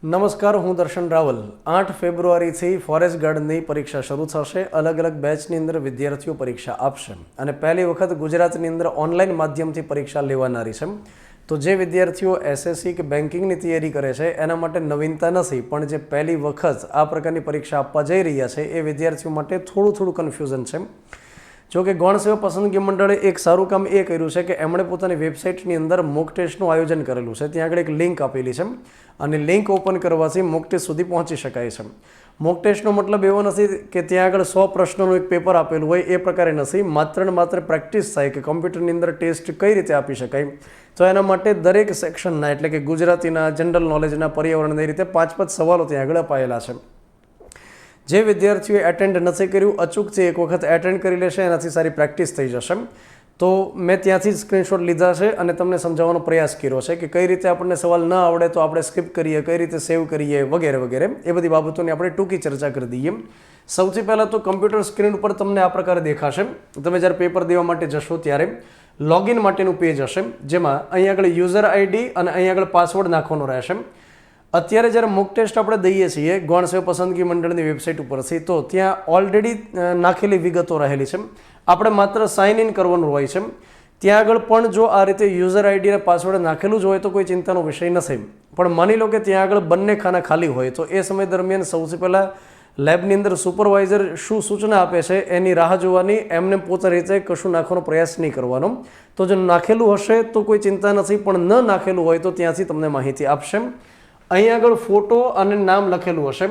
નમસ્કાર, હું દર્શન રાવલ। 8 ફેબ્રુઆરીથી ફોરેસ્ટ ગાર્ડની પરીક્ષા શરૂ થશે। અલગ અલગ બેચની અંદર વિદ્યાર્થીઓ પરીક્ષા આપશે અને પહેલી વખત ગુજરાતની અંદર ઓનલાઈન માધ્યમથી પરીક્ષા લેવાનારી છે। તો જે વિદ્યાર્થીઓ એસએસસી કે બેન્કિંગની તૈયારી કરે છે એના માટે નવીનતા નથી, પણ જે પહેલી વખત આ પ્રકારની પરીક્ષા આપવા જઈ રહ્યા છે એ વિદ્યાર્થીઓ માટે થોડું કન્ફ્યુઝન છે। જો કે ગૌણ સેવા પસંદગી મંડળે એક સારું કામ એ કર્યું છે કે એમણે પોતાની વેબસાઇટની અંદર મોક ટેસ્ટનું આયોજન કરેલું છે। ત્યાં આગળ એક લિંક આપેલી છે અને લિંક ઓપન કરવાથી મોક ટેસ્ટ સુધી પહોંચી શકાય છે। મોક ટેસ્ટનો મતલબ એવો નથી કે ત્યાં આગળ 100 પ્રશ્નોનું એક પેપર આપેલું હોય, એ પ્રકારે નથી। માત્ર ને માત્ર પ્રેક્ટિસ થાય કે કમ્પ્યુટરની અંદર ટેસ્ટ કઈ રીતે આપી શકાય। તો એના માટે દરેક સેક્શનના એટલે કે ગુજરાતીના, જનરલ નોલેજના, પર્યાવરણની રીતે 5-5 સવાલો ત્યાં આગળ અપાયેલા છે। જે વિદ્યાર્થીઓએ એટેન્ડ નથી કર્યું, અચૂકથી એક વખત એટેન્ડ કરી લેશે, એનાથી સારી પ્રેક્ટિસ થઈ જશે। તો મેં ત્યાંથી જ સ્ક્રીનશોટ લીધા છે અને તમને સમજાવવાનો પ્રયાસ કર્યો છે કે કઈ રીતે આપણને સવાલ ન આવડે તો આપણે સ્કીપ કરીએ, કઈ રીતે સેવ કરીએ, વગેરે વગેરે। એ બધી બાબતોની આપણે ટૂંકી ચર્ચા કરી દઈએ। સૌથી પહેલાં તો કમ્પ્યુટર સ્ક્રીન ઉપર તમને આ પ્રકારે દેખાશે। તમે જ્યારે પેપર દેવા માટે જશો ત્યારે લોગિન માટેનું પેજ હશે, જેમાં અહીં આગળ યુઝર આઈડી અને અહીં આગળ પાસવર્ડ નાખવાનો રહેશે। અત્યારે જ્યારે મોક ટેસ્ટ આપણે દઈએ છીએ ગૌણ સેવા પસંદગી મંડળની વેબસાઇટ ઉપરથી, તો ત્યાં ઓલરેડી નાખેલી વિગતો રહેલી છે, આપણે માત્ર સાઇન ઇન કરવાનું હોય છે। ત્યાં આગળ પણ જો આ રીતે યુઝર આઈડી અને પાસવર્ડ નાખેલું જ હોય તો કોઈ ચિંતાનો વિષય નથી, પણ માની લો કે ત્યાં આગળ બંને ખાના ખાલી હોય તો એ સમય દરમિયાન સૌથી પહેલાં લેબની અંદર સુપરવાઇઝર શું સૂચના આપે છે એની રાહ જોવાની, એમને પોતાની રીતે કશું નાખવાનો પ્રયાસ નહીં કરવાનો। તો જો નાખેલું હશે તો કોઈ ચિંતા નથી, પણ ન નાખેલું હોય તો ત્યાંથી તમને માહિતી આપશે। અહીં આગળ ફોટો અને નામ લખેલું હશે।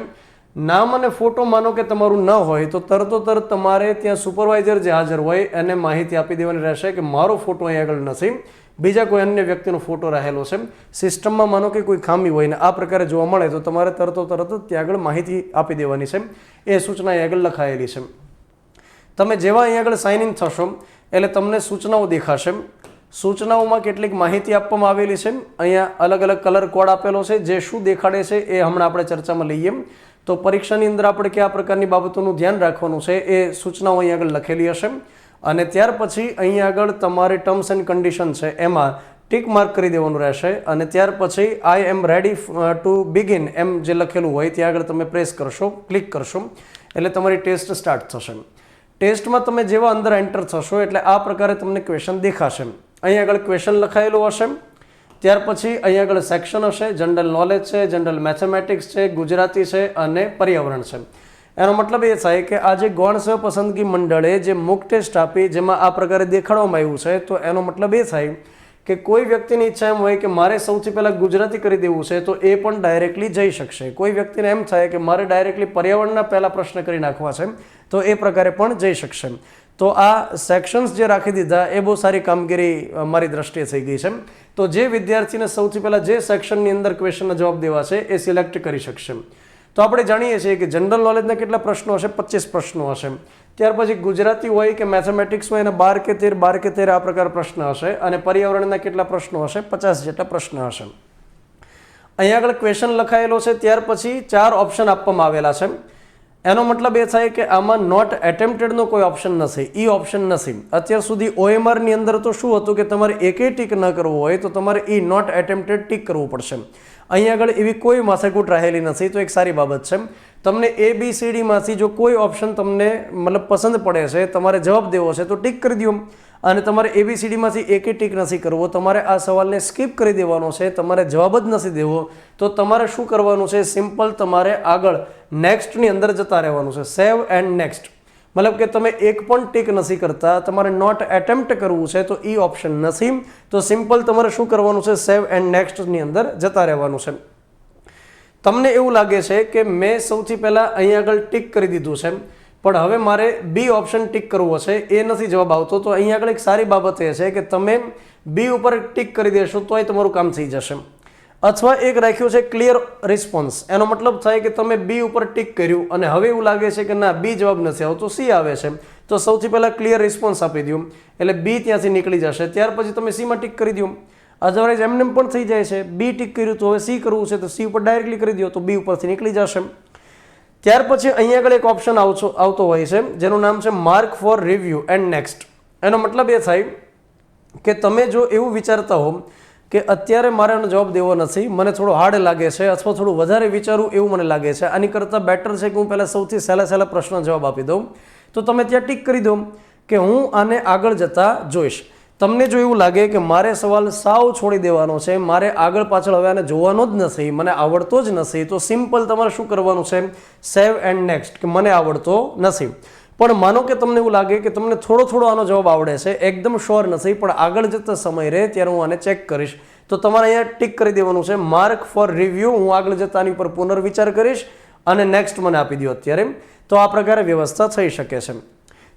નામ અને ફોટો માનો કે તમારું ન હોય તો તરત તમારે ત્યાં સુપરવાઇઝર જે હાજર હોય એને માહિતી આપી દેવાની રહેશે કે મારો ફોટો અહીં આગળ નથી, બીજા કોઈ અન્ય વ્યક્તિનો ફોટો રહેલો છે। સિસ્ટમમાં માનો કે કોઈ ખામી હોય ને આ પ્રકારે જોવા મળે તો તમારે તરત ત્યાં આગળ માહિતી આપી દેવાની છે। એ સૂચના અહીં આગળ લખાયેલી છે। તમે જેવા અહીં આગળ સાઇન ઇન થશો એટલે તમને સૂચનાઓ દેખાશે। સૂચનાઓમાં કેટલીક માહિતી આપવામાં આવેલી છે। અહીંયા અલગ અલગ કલર કોડ આપેલો છે, જે શું દેખાડે છે એ હમણાં આપણે ચર્ચામાં લઈએ। તો પરીક્ષાની અંદર આપણે કયા પ્રકારની બાબતોનું ધ્યાન રાખવાનું છે એ સૂચનાઓ અહીં આગળ લખેલી હશે। અને ત્યાર પછી અહીં આગળ તમારે ટર્મ્સ એન્ડ કન્ડિશન છે એમાં ટિક માર્ક કરી દેવાનું રહેશે। અને ત્યાર પછી આઈ એમ રેડી ટુ બિગિન એમ જે લખેલું હોય ત્યાં આગળ તમે પ્રેસ કરશો, ક્લિક કરશો એટલે તમારી ટેસ્ટ સ્ટાર્ટ થશે। ટેસ્ટમાં તમે જેવા અંદર એન્ટર થશો એટલે આ પ્રકારે તમને ક્વેશ્ચન દેખાશે। અહીં આગળ ક્વેશ્ચન લખાયેલું હશે, ત્યાર પછી અહીં આગળ સેક્શન હશે, જનરલ નોલેજ છે, જનરલ મેથેમેટિક્સ છે, ગુજરાતી છે અને પર્યાવરણ છે। એનો મતલબ એ થાય કે આજે ગૌણ સેવા પસંદગી મંડળે જે મોક ટેસ્ટ આપી જેમાં આ પ્રકારે દેખાડવામાં આવ્યું છે, તો એનો મતલબ એ થાય કે કોઈ વ્યક્તિની ઈચ્છા એમ હોય કે મારે સૌથી પહેલાં ગુજરાતી કરી દેવું છે તો એ પણ ડાયરેક્ટલી જઈ શકશે। કોઈ વ્યક્તિને એમ થાય કે મારે ડાયરેક્ટલી પર્યાવરણના પહેલા પ્રશ્ન કરી નાખવા છે તો એ પ્રકારે પણ જઈ શકશે। તો આ સેક્શન્સ જે રાખી દીધા એ બહુ સારી કામગીરી મારી દ્રષ્ટિએ થઈ ગઈ છે। તો જે વિદ્યાર્થીને સૌથી પહેલાં જે સેક્શનની અંદર ક્વેશ્ચનના જવાબ દેવા છે એ સિલેક્ટ કરી શકશે। તો આપણે જાણીએ છીએ કે જનરલ નોલેજના કેટલા પ્રશ્નો હશે? 25 પ્રશ્નો હશે। ત્યાર પછી ગુજરાતી હોય કે મેથેમેટિક્સ હોય એના 12 કે 13 આ પ્રકાર પ્રશ્ન હશે। અને પર્યાવરણના કેટલા પ્રશ્નો હશે? 50 જેટલા પ્રશ્ન હશે। અહીં આગળ ક્વેશ્ચન લખાયેલો છે, ત્યાર પછી 4 ઓપ્શન આપવામાં આવેલા છે। એનો મતલબ એ થાય કે આમાં નોટ એટેમ્પ્ટેડનો કોઈ ઓપ્શન નથી, ઈ ઓપ્શન નથી। અત્યાર સુધી OMRની અંદર તો શું હતું કે તમારે એકે ટીક ન કરવું હોય તો તમારે ઈ નોટ એટેમ્પ્ટેડ ટીક કરવું પડશે। અહીં આગળ એવી કોઈ માથાકૂટ રહેલી નથી, તો એક સારી બાબત છે। તમને ABCD માંથી જો કોઈ ઓપ્શન તમને મતલબ પસંદ પડે છે, તમારે જવાબ દેવો છે તો ટીક કરી દો। અને તમારે ABCD માંથી એકે ટીક નથી કરવો, તમારે આ સવાલને સ્કીપ કરી દેવાનો છે, તમારે જવાબ જ નથી દેવો, તો તમારે શું કરવાનું છે? સિમ્પલ તમારે આગળ નેક્સ્ટની અંદર જતા રહેવાનું છે, સેવ એન્ડ નેક્સ્ટ। મતલબ કે તમે એક પણ ટીક નથી કરતા, તમારે નોટ એટેમ્પ્ટ કરવું છે તો ઈ ઓપ્શન નથી, તો સિમ્પલ તમારે શું કરવાનું છે? સેવ એન્ડ નેક્સ્ટની અંદર જતા રહેવાનું છે। તમને એવું લાગે છે કે મેં સૌથી પહેલાં અહીં આગળ ટીક કરી દીધું છે, પણ હવે મારે બી ઓપ્શન ટિક કરવો છે, એ નથી જવાબ આવતો, તો અહીં આગળ એક સારી બાબત એ છે કે તમે બી ઉપર ટિક કરી દેશો તો એ તમારું કામ થઈ જશે। અથવા એક રાખ્યું છે ક્લિયર રિસ્પોન્સ, એનો મતલબ થાય કે તમે બી ઉપર ટિક કર્યું અને હવે એવું લાગે છે કે ના બી જવાબ નથી આવતો, સી આવે છે, તો સૌથી પહેલાં ક્લિયર રિસ્પોન્સ આપી દો એટલે બી ત્યાંથી નીકળી જશે। ત્યાર પછી તમે સીમાં ટિક કરી દો, અધરવાઇઝ એમને પણ થઈ જાય છે। બી ટિક કર્યું તો હવે સી કરવું છે તો સી ઉપર ડાયરેક્ટલી કરી દો તો બી ઉપરથી નીકળી જશે। ત્યાર પછી અહીં આગળ એક ઓપ્શન આવતો હોય છે જેનું નામ છે mark for review and next. એનો મતલબ એ થાય કે તમે જો એવું વિચારતા હો કે અત્યારે મારે આનો જવાબ દેવો નથી, મને થોડો હાર્ડ લાગે છે અથવા થોડું વધારે વિચારવું એવું મને લાગે છે, આની કરતાં બેટર છે કે હું પહેલાં સૌથી સહેલા પ્રશ્ન જવાબ આપી દઉં, તો તમે ત્યાં ટીક કરી દો કે હું આને આગળ જતાં જોઈશ. તમને જો એવું લાગે કે મારે સવાલ સાવ છોડી દેવાનો છે, મારે આગળ પાછળ હવે આને જોવાનો જ નથી, મને આવડતો જ નથી, તો સિમ્પલ તમારે શું કરવાનું છે, સેવ એન્ડ નેક્સ્ટ, કે મને આવડતો નથી. પણ માનો કે તમને એવું લાગે કે તમને થોડો આનો જવાબ આવડે છે, એકદમ શ્યોર નથી, પણ આગળ જતા સમય રહે ત્યારે હું આને ચેક કરીશ, તો તમારે અહીંયા ટીક કરી દેવાનું છે માર્ક ફોર રિવ્યૂ, હું આગળ જતા આની પર પુનર્વિચાર કરીશ અને નેક્સ્ટ મને આપી દો અત્યારે. તો આ પ્રકારે વ્યવસ્થા થઈ શકે છે.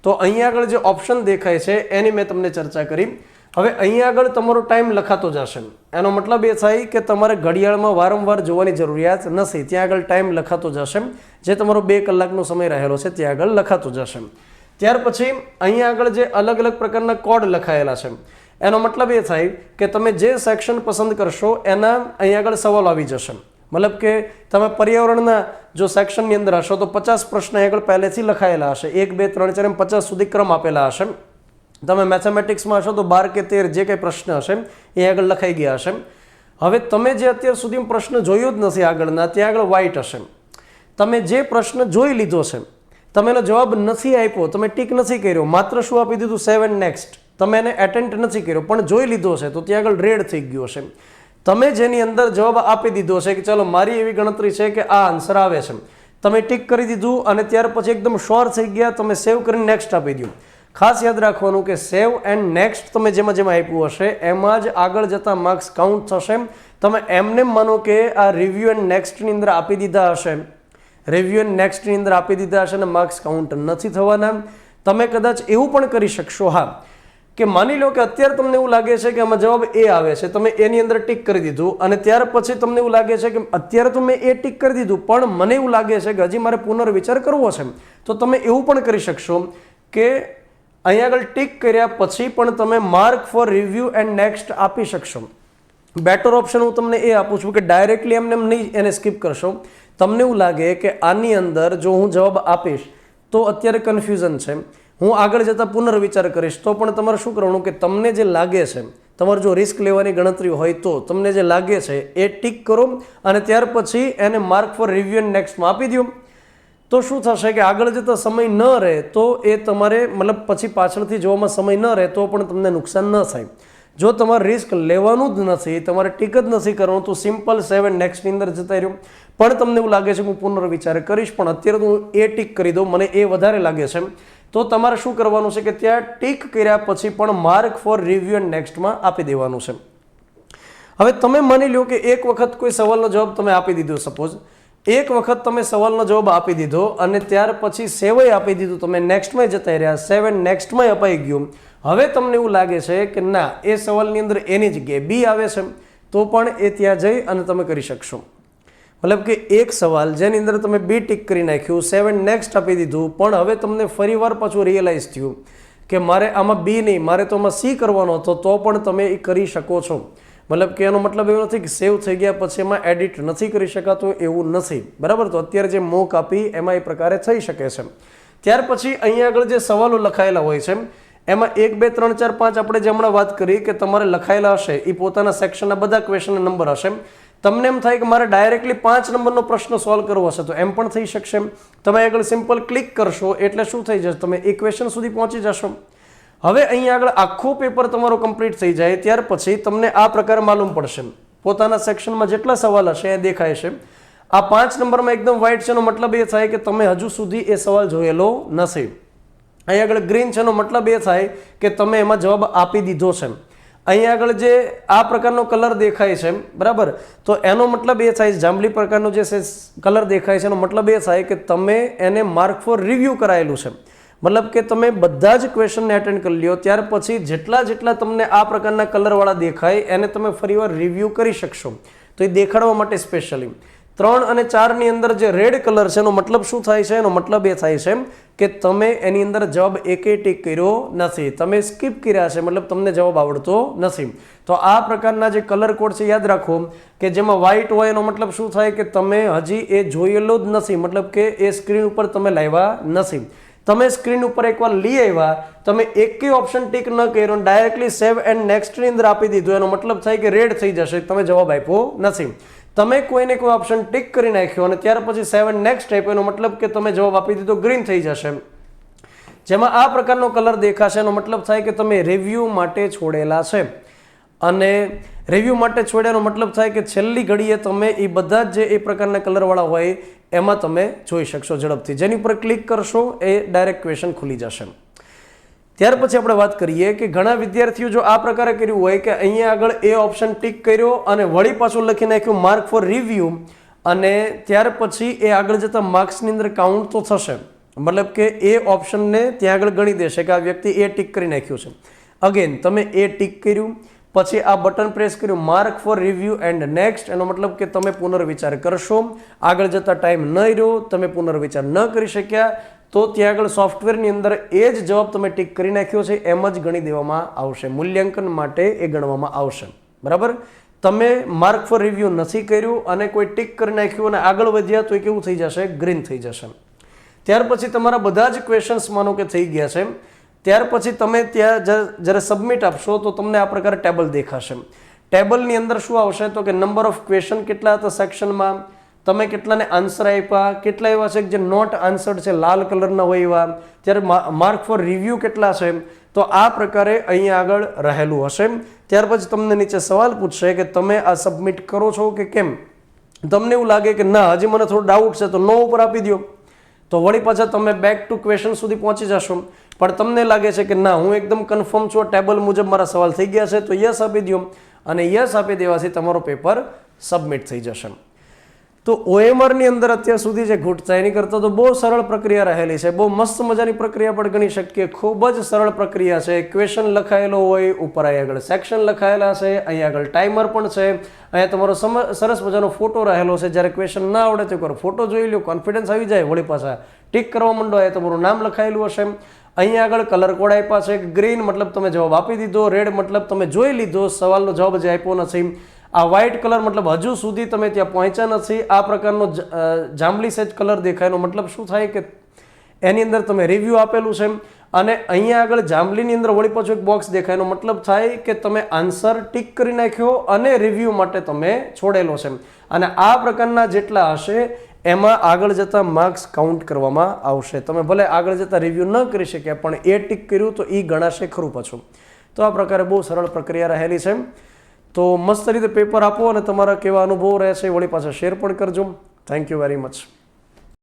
તો અહીંયા આગળ જે ઓપ્શન દેખાય છે એની મેં તમને ચર્ચા કરી. હવે અહીંયા આગળ તમારો ટાઈમ લખાતો જશે, એનો મતલબ એ થાય કે તમારે ઘડિયાળમાં વારંવાર જોવાની જરૂરિયાત નથી, ત્યાં આગળ ટાઈમ લખાતો જશે, જે તમારો 2 કલાકનો સમય રહેલો છે ત્યાં આગળ લખાતો જશે. ત્યાર પછી અહીંયા આગળ જે અલગ અલગ પ્રકારના કોડ લખાયેલા છે, એનો મતલબ એ થાય કે તમે જે સેક્શન પસંદ કરશો એના અહીંયા આગળ સવાલો આવી જશે. મતલબ કે તમે પર્યાવરણના જો સેક્શનની અંદર હશો તો 50 પ્રશ્ન આગળ પહેલેથી લખાયેલા હશે, 1 2 3 4 એમ 50 સુધી ક્રમ આપેલા હશે. તમે મેથેમેટિક્સમાં હશો તો 12 કે 13 જે કંઈ પ્રશ્ન હશે એ આગળ લખાઈ ગયા હશે. હવે તમે જે અત્યાર સુધી પ્રશ્ન જોયો જ નથી આગળના, ત્યાં આગળ વ્હાઇટ હશે. તમે જે પ્રશ્ન જોઈ લીધો છે, તમે એનો જવાબ નથી આપ્યો, તમે ટીક નથી કર્યો, માત્ર શું આપી દીધું, સેવ એન્ડ નેક્સ્ટ, તમે એને એટેમ્પ્ટ નથી કર્યો પણ જોઈ લીધો છે, તો ત્યાં આગળ રેડ થઈ ગયો છે. તમે જેની અંદર જવાબ આપી દીધો છે કે ચલો મારી એવી ગણતરી છે કે આ આન્સર આવે છે, તમે ટિક કરી દીધું અને ત્યાર પછી એકદમ શ્યોર થઈ ગયા, તમે સેવ કરીને નેક્સ્ટ આપી દો. ખાસ યાદ રાખવાનું કે સેવ એન્ડ નેક્સ્ટ તમે જેમાં આપ્યું હશે એમાં જ આગળ જતા માર્ક્સ કાઉન્ટ થશે. તમે એમને માનો કે આ રિવ્યુ એન્ડ નેક્સ્ટની અંદર આપી દીધા હશે, રિવ્યુ એન્ડ નેક્સ્ટની અંદર આપી દીધા હશે અને માર્ક્સ કાઉન્ટ નથી થવાના. તમે કદાચ એવું પણ કરી શકશો, હા, કે માની લો કે અત્યારે તમને એવું લાગે છે કે આમાં જવાબ એ આવે છે, તમે એની અંદર ટિક કરી દીધું અને ત્યાર પછી તમને એવું લાગે છે કે અત્યારે તો મેં એ ટિક કરી દીધું પણ મને એવું લાગે છે કે હજી મારે પુનર્વિચાર કરવો છે, તો તમે એવું પણ કરી શકશો કે અહીંયા આગળ ટિક કર્યા પછી પણ તમે mark for review and next આપી શકશો. બેટર ઓપ્શન હું તમને એ આપું છું કે ડાયરેક્ટલી એમને નહીં એને સ્કીપ કરશો. તમને એવું લાગે કે આની અંદર જો હું જવાબ આપીશ તો અત્યારે કન્ફ્યુઝન છે, હું આગળ જતાં પુનર્વિચાર કરીશ, તો પણ તમારે શું કરવાનું કે તમને જે લાગે છે, તમારે જો રિસ્ક લેવાની ગણતરી હોય તો તમને જે લાગે છે એ ટિક કરો અને ત્યાર પછી એને માર્ક ફોર રિવ્યુ એન્ડ નેક્સ્ટમાં આપી દો. તો શું થશે કે આગળ જતાં સમય ન રહે તો એ તમારે મતલબ પછી પાછળથી જોવામાં સમય ન રહે તો પણ તમને નુકસાન ન થાય. જો તમારે રિસ્ક લેવાનું જ નથી, તમારે ટિક જ નથી કરવાનું, તો સિમ્પલ સેવ એન્ડ નેક્સ્ટની અંદર જતા રહ્યો. પણ તમને એવું લાગે છે કે હું પુનર્વિચાર કરીશ પણ અત્યારે તો હું એ ટિક કરી દઉં, મને એ વધારે લાગે છે, તો તમારે શું કરવાનું છે કે ત્યાં ટિક કર્યા પછી પણ માર્ક ફોર રિવ્યુ એન્ડ નેક્સ્ટમાં આપી દેવાનું છે. હવે તમે માની લો કે એક વખત કોઈ સવાલનો જવાબ તમે આપી દીધો, સપોઝ એક વખત તમે સવાલનો જવાબ આપી દીધો અને ત્યાર પછી સેવય આપી દીધું, તમે નેક્સ્ટમાં જતા રહ્યા, સેવ એન્ડ નેક્સ્ટમાં અપાઈ ગયું. હવે તમને એવું લાગે છે કે ના, એ સવાલની અંદર એની જગ્યાએ બી આવે છે, તો પણ એ ત્યાં જઈ અને તમે કરી શકશો. મતલબ કે એક સવાલ જેની અંદર તમે બી ટિક કરી નાખ્યું, સેવ એન્ડ નેક્સ્ટ આપી દીધું, પણ હવે તમને ફરીવાર પાછું રિયલાઇઝ થયું કે મારે આમાં બી નહીં, મારે તો આમાં સી કરવાનો હતો, તો પણ તમે એ કરી શકો છો. મતલબ કે એનો મતલબ એવો નથી કે સેવ થઈ ગયા પછી એમાં એડિટ નથી કરી શકાતું, એવું નથી, બરાબર. તો અત્યારે જે મોક આપી એમાં એ પ્રકારે થઈ શકે છે. ત્યાર પછી અહીંયા આગળ જે સવાલો લખાયેલા હોય છે એમાં 1 2 3 4 5 આપણે જે હમણાં વાત કરી કે તમારે લખાયેલા હશે એ પોતાના સેક્શનના બધા ક્વેશ્ચનના નંબર હશે. તમને એમ થાય કે મારે ડાયરેક્ટલી 5 નંબરનો પ્રશ્ન સોલ્વ કરવો હશે તો એમ પણ થઈ શકશે. તમે આગળ સિમ્પલ ક્લિક કરશો એટલે શું થઈ જશે, તમે એ ક્વેશ્ચન સુધી પહોંચી જશો. હવે અહીંયા આગળ આખું પેપર તમારું કમ્પ્લીટ થઈ જાય ત્યાર પછી તમને આ પ્રકારે માલુમ પડશે, પોતાના સેક્શનમાં જેટલા સવાલ હશે એ દેખાય છે. આ 5 નંબરમાં એકદમ વ્હાઇટ છે, એનો મતલબ એ થાય કે તમે હજુ સુધી એ સવાલ જોયેલો નથી. અહીંયા આગળ ગ્રીન છે, એનો મતલબ એ થાય કે તમે એમાં જવાબ આપી દીધો છે. અહીંયા આગળ જે આ પ્રકારનો કલર દેખાય છે, બરાબર, તો એનો મતલબ એ થાય, જાંબલી પ્રકારનો જે કલર દેખાય છે એનો મતલબ એ થાય કે તમે એને માર્ક ફોર રિવ્યુ કરાયેલું છે. મતલબ કે તમે બધા જ ક્વેશ્ચનને એટેન્ડ કરી લ્યો, ત્યાર પછી જેટલા તમને આ પ્રકારના કલરવાળા દેખાય એને તમે ફરીવાર રિવ્યુ કરી શકશો. તો એ દેખાડવા માટે સ્પેશિયલી 3 અને 4ની અંદર જે રેડ કલર છે એનો મતલબ શું થાય છે, એનો મતલબ એ થાય છે કે તમે એની અંદર જવાબ એકે ટીક કર્યો નથી, તમે સ્કીપ કર્યા છે, મતલબ તમને જવાબ આવડતો નથી. તો આ પ્રકારના જે કલર કોડ છે યાદ રાખો કે જેમાં વ્હાઇટ હોય એનો મતલબ શું થાય કે તમે હજી એ જોયેલો જ નથી, મતલબ કે એ સ્ક્રીન ઉપર તમે લાવ્યા નથી. તમે સ્ક્રીન ઉપર એકવાર લઈ આવ્યા, તમે એકેય ઓપ્શન ટીક ન કર્યો, ડાયરેક્ટલી સેવ એન્ડ નેક્સ્ટની અંદર આપી દીધું, એનો મતલબ થાય કે રેડ થઈ જશે, તમે જવાબ આપ્યો નથી. તમે કોઈને કોઈ ઓપ્શન ટીક કરી નાખ્યો અને ત્યાર પછી સેવ એન્ડ નેક્સ્ટ આપ્યો, એનો મતલબ કે તમે જવાબ આપી દીધો, ગ્રીન થઈ જશે. જેમાં આ પ્રકારનો કલર દેખાશે, એનો મતલબ થાય કે તમે રિવ્યૂ માટે છોડેલા છે. અને રિવ્યૂ માટે છોડ્યાનો મતલબ થાય કે છેલ્લી ઘડીએ તમે એ બધા જ જે એ પ્રકારના કલરવાળા હોય એમાં તમે જોઈ શકશો ઝડપથી. જેની ઉપર ક્લિક કરશો એ ડાયરેક્ટ ક્વેશ્ચન ખુલી જશે. ત્યાર પછી આપણે વાત કરીએ કે ઘણા વિદ્યાર્થીઓ જો આ પ્રકારે કર્યું હોય કે અહીંયા આગળ એ ઓપ્શન ટીક કર્યો અને વળી પાછું લખી નાખ્યું માર્ક ફોર રિવ્યૂ, અને ત્યાર પછી એ આગળ જતા માર્ક્સની અંદર કાઉન્ટ તો થશે, મતલબ કે એ ઓપ્શનને ત્યાં આગળ ગણી દેશે કે આ વ્યક્તિ એ ટીક કરી નાખ્યું છે. અગેન તમે એ ટીક કર્યું, પછી આ બટન પ્રેસ કર્યું mark for review and next, એનો મતલબ કે તમે પુનર્વિચાર કરશો. આગળ જતા ટાઈમ ન રહ્યો, તમે પુનર્વિચાર ન કરી શક્યા, તો ત્યાં આગળ સોફ્ટવેરની અંદર એ જ જવાબ તમે ટીક કરી નાખ્યો છે એમ જ ગણી દેવામાં આવશે. મૂલ્યાંકન માટે એ ગણવામાં આવશે. બરાબર. તમે માર્ક ફોર રિવ્યૂ નથી કર્યું અને કોઈ ટીક કરી નાખ્યું અને આગળ વધ્યા તો એ કેવું થઈ જશે? ગ્રીન થઈ જશે. ત્યાર પછી તમારા બધા જ ક્વેશ્ચન્સ માનો કે થઈ ગયા છે. ત્યાર પછી તમે ત્યાં જ્યારે સબમિટ આપશો તો તમને આ પ્રકારે ટેબલ દેખાશે. ટેબલની અંદર શું આવશે તો કે નંબર ઓફ ક્વેશ્ચન કેટલા હતા સેક્શનમાં, તમે કેટલાને આન્સર આપ્યા, કેટલા એવા છે જે નોટ આન્સર્ડ છે લાલ કલરના હોય એવા, ત્યારે માર્ક ફોર રિવ્યૂ કેટલા છે, તો આ પ્રકારે અહીંયા આગળ રહેલું હશે. ત્યાર પછી તમને નીચે સવાલ પૂછશે કે તમે આ સબમિટ કરો છો કે કેમ. તમને એવું લાગે કે ના હજી મને થોડો ડાઉટ છે તો નો ઉપર આપી દો, તો વળી પાછા તમે બેક ટુ ક્વેશ્ચન સુધી પહોંચી જશો. પણ તમને લાગે છે કે ના હું એકદમ કન્ફર્મ છું, ટેબલ મુજબ મારા સવાલ થઈ ગયા છે, તો યસ આપી દો, અને યસ આપી દેવાથી તમારો પેપર સબમિટ થઈ જશે. તો OMR ની અંદર અત્યાર સુધી જે ઘૂંટતા એની કરતાં તો બહુ સરળ પ્રક્રિયા રહેલી છે. બહુ મસ્ત મજાની પ્રક્રિયા પણ ગણી શકીએ. ખૂબ જ સરળ પ્રક્રિયા છે. ક્વેશ્ચન લખાયેલો હોય, ઉપર અહીં આગળ સેક્શન લખાયેલા છે, અહીં આગળ ટાઈમર પણ છે, અહીંયા તમારો સરસ મજાનો ફોટો રહેલો છે. જ્યારે ક્વેશ્ચન ના આવડે તો એકવાર ફોટો જોઈ લો, કોન્ફિડન્સ આવી જાય, વળી પાછા ટિક કરવા માંડો, અહીંયા તમારું નામ લખાયેલું હશે. અહીંયા આગળ કલર કોડ આપ્યા છે. ગ્રીન મતલબ તમે જવાબ આપી દીધો, રેડ મતલબ તમે જોઈ લીધો, સવાલનો જવાબ જે આપ્યો નથી. આ વ્હાઇટ કલર મતલબ હજુ સુધી તમે ત્યાં પહોંચ્યા નથી. આ પ્રકારનો જાંબલી સેજ કલર દેખાય એનો મતલબ શું થાય કે એની અંદર તમે રિવ્યૂ આપેલું છે. અને અહીંયા આગળ જાંબલીની અંદર વળી પાછું એક બોક્સ દેખાય એનો મતલબ થાય કે તમે આન્સર ટીક કરી નાખ્યો અને રિવ્યૂ માટે તમે છોડેલો છે. અને આ પ્રકારના જેટલા હશે એમાં આગળ જતા માર્ક્સ કાઉન્ટ કરવામાં આવશે. તમે ભલે આગળ જતા રિવ્યૂ ન કરી શક્યા પણ એ ટીક કર્યું તો એ ગણાશે ખરું પાછું. તો આ પ્રકારે બહુ સરળ પ્રક્રિયા રહેલી છે. તો મસ્ત રીતે પેપર આપો અને તમારા કેવા અનુભવ રહેશે વળી પાછા શેર પણ કરજો. Thank you very much.